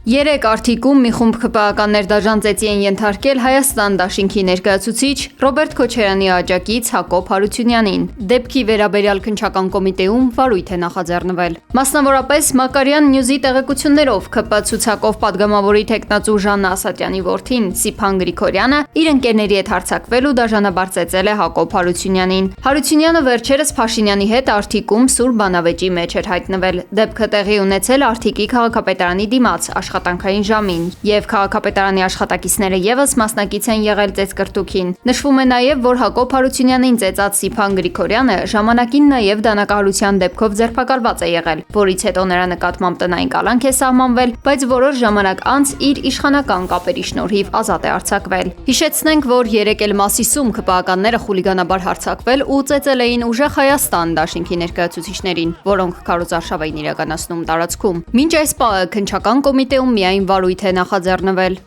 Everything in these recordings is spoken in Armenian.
Երեկ Արթիկում մի խումբ ՔՊԱ-ականներ դաժան ծեծի են ենթարկել Հայաստան դաշինքի ներկայացուցիչ Ռոբերտ Քոչարյանի աջակից Հակոբ Հարությունյանին։ Դեպքի վերաբերյալ քննչական կոմիտեում վարույթ է նախաձեռնվել։ Մասնավորապես Մակարյան Նյուզի տեղեկություններով ՔՊ ցուցակով падգամավորի տեխնացու Ժաննա Ասատյանի որդին Սիփան Գրիգորյանը իր ընկերների հետ հարձակվել ու դաժանաբար ծեծել է Հակոբ Հարությունյանին։ Հարությունյանը վերջերս Փաշինյանի հետ Արթիկում սուր բանավեճի մեջ էր հայտնվել։ Դեպքը տեղի ունեցել Արթիկի քաղաքապետարանի դիմաց աշխատանքային ժամին, եւ քաղաքապետարանի աշխատակիցները եւս մասնակից են եղել ծեծկրտուքին։ Նշվում է նաեւ, որ Հակոբ Հարությունյանին ծեծած Սիփան Գրիգորյանը ժամանակին նաեւ դանակահարության դեպքով ձերբակալված է եղել, որից հետո նրա նկատմամբ տնային կալանք է սահմանվել, բայց որոշ ժամանակ անց իր իշխանական կապերի շնորհիվ ազատ է արձակվել։ Հիշեցնենք, որ երեկ էլ Մասիսում ՔՊԱ-ականները խուլիգանաբար հարձակվել ու ծեծել էին Ուժեղ Հայաստան դաշինքի ներկայացուցիչներին, որոնք քարոզարշավ էին իրականացնում տարածքում։ Մինչ այս պահը քննչական կոմիտեում միայն վարույթ է նախաձեռնվել։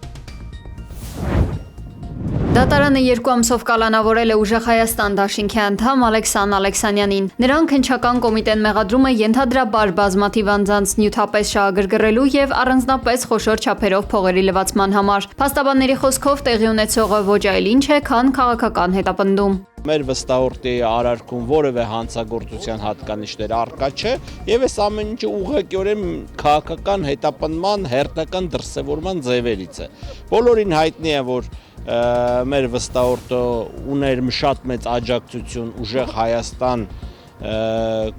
Դատարանը 2 ամսով կալանավորել է Ուժեղ Հայաստան դաշինքի անդամ Ալեքսան Ալեքսանյանին։ Նրան քննչական կոմիտեն մեղադրում է ենթադրաբար բազմաթիվ անձանց նյութապես շահագրգռելու եւ առանձնապես խոշոր չափերով փողերի լվացման համար։ Փաստաբանների խոսքով տեղի ունեցողը ոչ այլ ինչ է, քան քաղաքական հետապնդում։ Մեր վստահորդի արարքում որևէ հանցագործության հատկանիշներ առկա չէ եւ այս ամեն ինչը ուղղակիորեն քաղաքական հետապնդման հերթական դրսևորման ձևերից է։ Բոլորին հայտնի է, որ մեր վստահորդը ուներ շատ մեծ աջակցություն Ուժեղ Հայաստան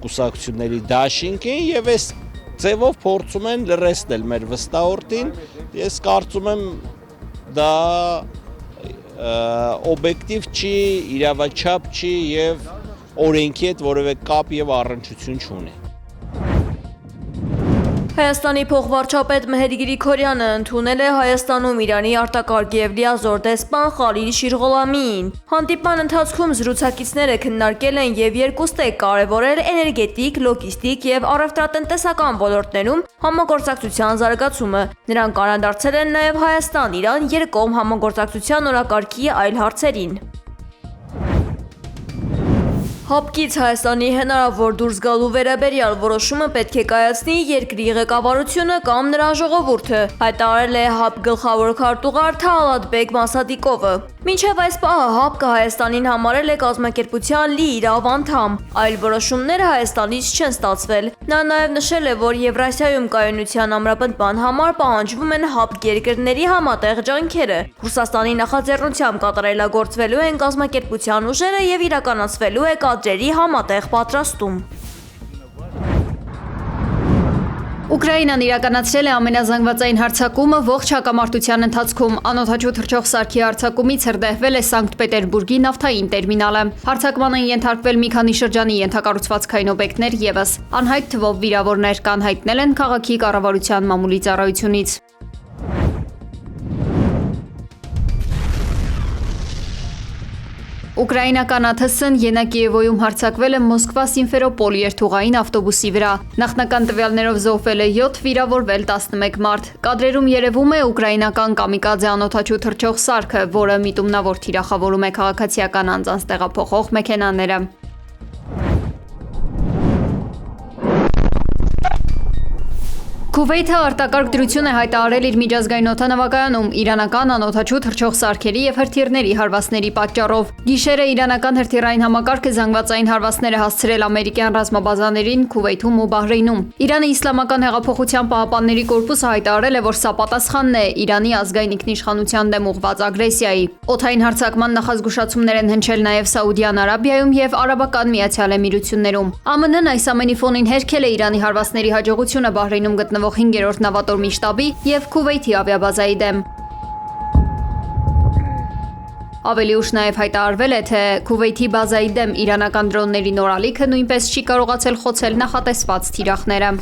կուսակցությունների դաշինքին եւ այս ձևով փորձում են լրացնել մեր վստահորդին։ Ես կարծում եմ դա օբյեկտիվ չի, իրավաչափ չի եւ օրենքի հետ որևէ կապ եւ առնչություն չունի։ Հայաստանի փոխվարչապետ Մեհեր Գրիգորյանը ընդունել է Հայաստանում Իրանի արտակարգ եւ լիազոր դեսպան Խալիլ Շիրղոլամիին։ Հանդիպման ընթացքում զրուցակիցները քննարկել են եւ երկուստեք կարեւորել էներգետիկ, լոգիստիկ եւ առևտրատնտեսական ոլորտներում համագործակցության զարգացումը։ Նրանք անդրադարձել են նաեւ Հայաստան-Իրան երկկողմ համագործակցության օրակարգի այլ հարցերին։ Հապկից Հայաստանի հնարավոր դուրս գալու վերաբերյալ որոշումը պետք է կայացնի երկրի ղեկավարությունը կամ նրա ժողովուրդը, հայտարարել է ՀԱՊ գլխավոր քարտուղար Թալատբեկ Մասադիկովը։ Մինչև այս պահը ՀԱՊԿ Հայաստանին համարել է կազմակերպության լիիրավ անդամ, այլ որոշումները Հայաստանից չեն ստացվել։ Նա նաև նշել է, որ Եվրասիայում կայունության ամրապնդման համար պահանջվում են ՀԱՊԿ երկրների համատեղ ջանքերը։ Ռուսաստանի նախաձեռնությամբ կատարելագործվելու են կազմակերպության ուժերը եւ իրականացվելու է կադրերի համատեղ պատրաստում։ Ուկրաինան իրականացրել է ամենազանգվածային հարձակումը ողջ հակամարտության ընթացքում։ Անօդաչու թռչող սարքի հարձակումից հրդեհվել է Սանկտ Պետերբուրգի նավթային տերմինալը։ Հարձակման են ենթարկվել մի քանի շրջանի ենթակառուցվածքային օբյեկտներ եւս։ Անհայտ թվով վիրավորներ կան, հայտնել են քաղաքի կառավարության մամուլի ծառայությունից։ Ուկրաինական ԱԹՍ-ն Յենա-Կիևոյում հարձակվել է Մոսկվա-Սիմֆերոպոլ երթուղային ավտոբուսի վրա։ Նախնական տվյալներով զոհվել է 7, վիրավորվել 11 մարդ։ Կադրերում երևում է ուկրաինական կամիկադզե անօդաչու թռչող սարքը, որը միտումնավոր թիրախավորում է քաղաքացիական անձանց տեղափոխող մեքենաները։ Քուվեյթը արտակարգ դրություն է հայտարարել իր միջազգային օդանավակայանում իրանական անօդաչու թռչող սարքերի եւ հրթիռների հարվածների պատճառով։ Գիշերը իրանական հրթիռային համակարգը զանգվածային հարվածներ է հասցրել ամերիկյան ռազմաբազաներին Քուվեյթում ու Բահրեյնում։ Իրանի Իսլամական հեղափոխության պահապանների կորպուսը հայտարարել է, որ սա պատասխանն է Իրանի ազգային ինքնիշխանության դեմ ուղղված ագրեսիայի։ Օդային հարձակման նախազգուշացումներ են հնչել նաեւ Սաուդյան Արաբիայում եւ Արաբական Միացյալ Էմիրություններում։ ԱՄՆ-ն այս ամենի ֆոնին հերքել է Իրանի հարվածների հաջողությունը Բահրեյնում գտնվող 5-րդ նավատորմի շտաբի և Քուվեյթի ավիաբազայի դեմ։ Ավելի ուշ նաև հայտարարվել է, թե Քուվեյթի բազայի դեմ իրանական դրոնների նորալիքը նույնպես չի կարողացել խոցել նախատեսված թիրախները։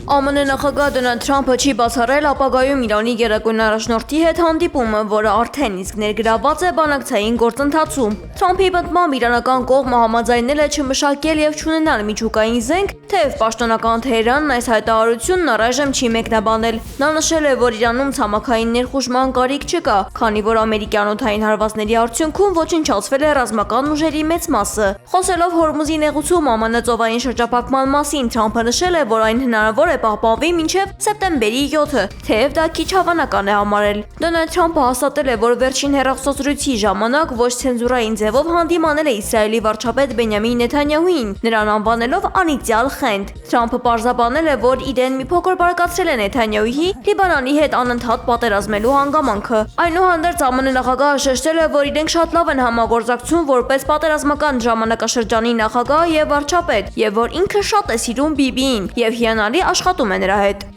ԱՄՆ նախագահ Դոնալդ Թրամփը չի բացառել ապագայում Իրանի գերագույն առաջնորդի հետ հանդիպումը, որը արդեն իսկ ներգրավված է բանակցային գործընթացում։ Թրամփի պատմամբ իրանական կողմը համաձայնել է չմշակել եւ չունենալ միջուկային զենք, թեև պաշտոնական Թեհրանն այս հայտարարությունն առայժմ չի մեկնաբանել։ Նա նշել է, որ Իրանում ցամաքային ներխուժման կարիք չկա, քանի որ ամերիկյան օդային հարվածների արդյունքում ոչնչացվել է ռազմական ուժերի մեծ մասը։ Խոսելով Հորմուզի նեղուցում ԱՄՆ ծովային շրջափակման մասին, Թրամփը նշել է, որ այն հնարավոր է է պահպանվի մինչև սեպտեմբերի 7-ը, թեև դա քիչ հավանական է համարել։ Դոնալդ Թրամփը հաստատել է, որ վերջին հեռախոսազրույցի ժամանակ ոչ ցենզուրային ձևով հանդիմանել է Իսրայելի վարչապետ Բենյամին Նեթանյահուին, նրան անվանելով անիծյալ խենթ։ Թրամփը պարզաբանել է, որ իրեն մի փոքր բարկացրել է Նեթանյահուի Լիբանանի հետ անընդհատ պատերազմելու հանգամանքը։ Այնուհանդերձ ԱՄՆ նախագահը շեշտել է, որ իրենք շատ լավ են համագործակցում որպես պատերազմական ժամանակաշրջանի նախագահ եւ վարչապետ, եւ որ ինքը շատ է սիրում Բիբիին եւ հիանալի աշխատում է նրա հետ։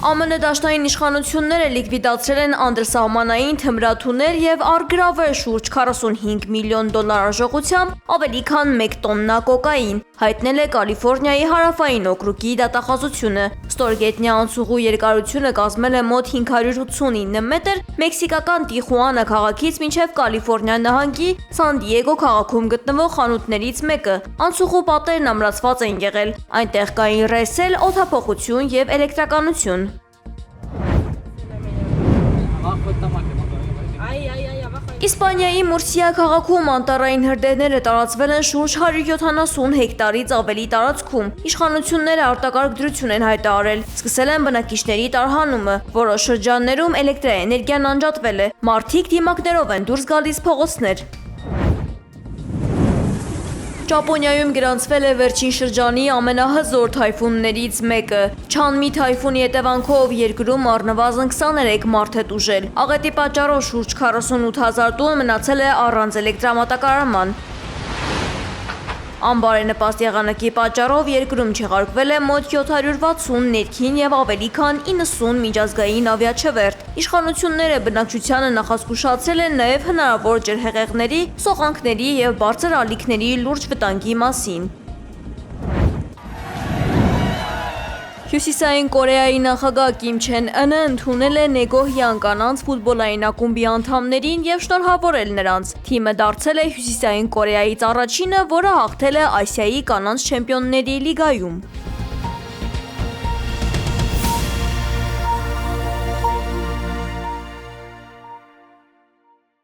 ԱՄՆ դաշնային իշխանությունները լիկվիդացրել են անդրսահմանային թմրաթուներ եւ առգրավել շուրջ 45 միլիոն դոլար արժողությամբ ավելի քան 1 տոննա կոկային, հայտնել է Կալիֆոռնիայի հարավային օկրուգի դատախազությունը։ Ստորգետնյա անցուղու երկարությունը կազմել է մոտ 589 մետր մեքսիկական Տիխուանա քաղաքից մինչև Կալիֆոռնիա նահանգի Սան Դիեգո քաղաքում գտնվող խանութներից մեկը։ Անցուղու պատերն ամրացված են եղել, այնտեղ կային ռեսել, օդափոխություն եւ էլեկտրականություն։ Իսպանիայի Մուրսիա քաղաքում անտառային հրդեհները տարածվել են շուրջ 170 հեկտարից ավելի տարածքում։ Իշխանությունները արտակարգ դրություն են հայտարարել, սկսել են բնակիչների տարհանումը, որոշ շրջաններում էլեկտրաէներգիան անջատվել է, մարդիկ դիմակներով են դուրս գալիս փողոցներ։ Ճապոնիայում գրանցվել է վերջին շրջանի ամենահզոր թայֆուններից մեկը։ Չանմի թայֆունի հետևանքով երկրում առնվազն 23 մարդ է տուժել։ Աղետի պատճառով շուրջ 48,000 տուն մնացել է առանց էլեկտրամատակարարման։ Անբարենպաստ եղանակի պատճառով երկրում չեղարկվել է մոտ 760 ներքին եւ ավելի քան 90 միջազգային ավիաչվերթ։ Իշխանությունները բնակչությանը նախազգուշացրել են նաեւ հնարավոր ջրհեղեղների, սողանքների եւ բարձր ալիքների լուրջ վտանգի մասին։ Հյուսիսային Կորեայի նախագահ Կիմ Չեն Ընը ընդունել է Նեգոհյան կանանց ֆուտբոլային ակումբի անդամներին եւ շնորհավորել նրանց։ Թիմը դարձել է Հյուսիսային Կորեայից առաջինը, որը հաղթել է Ասիայի կանանց չեմպիոնների լիգայում։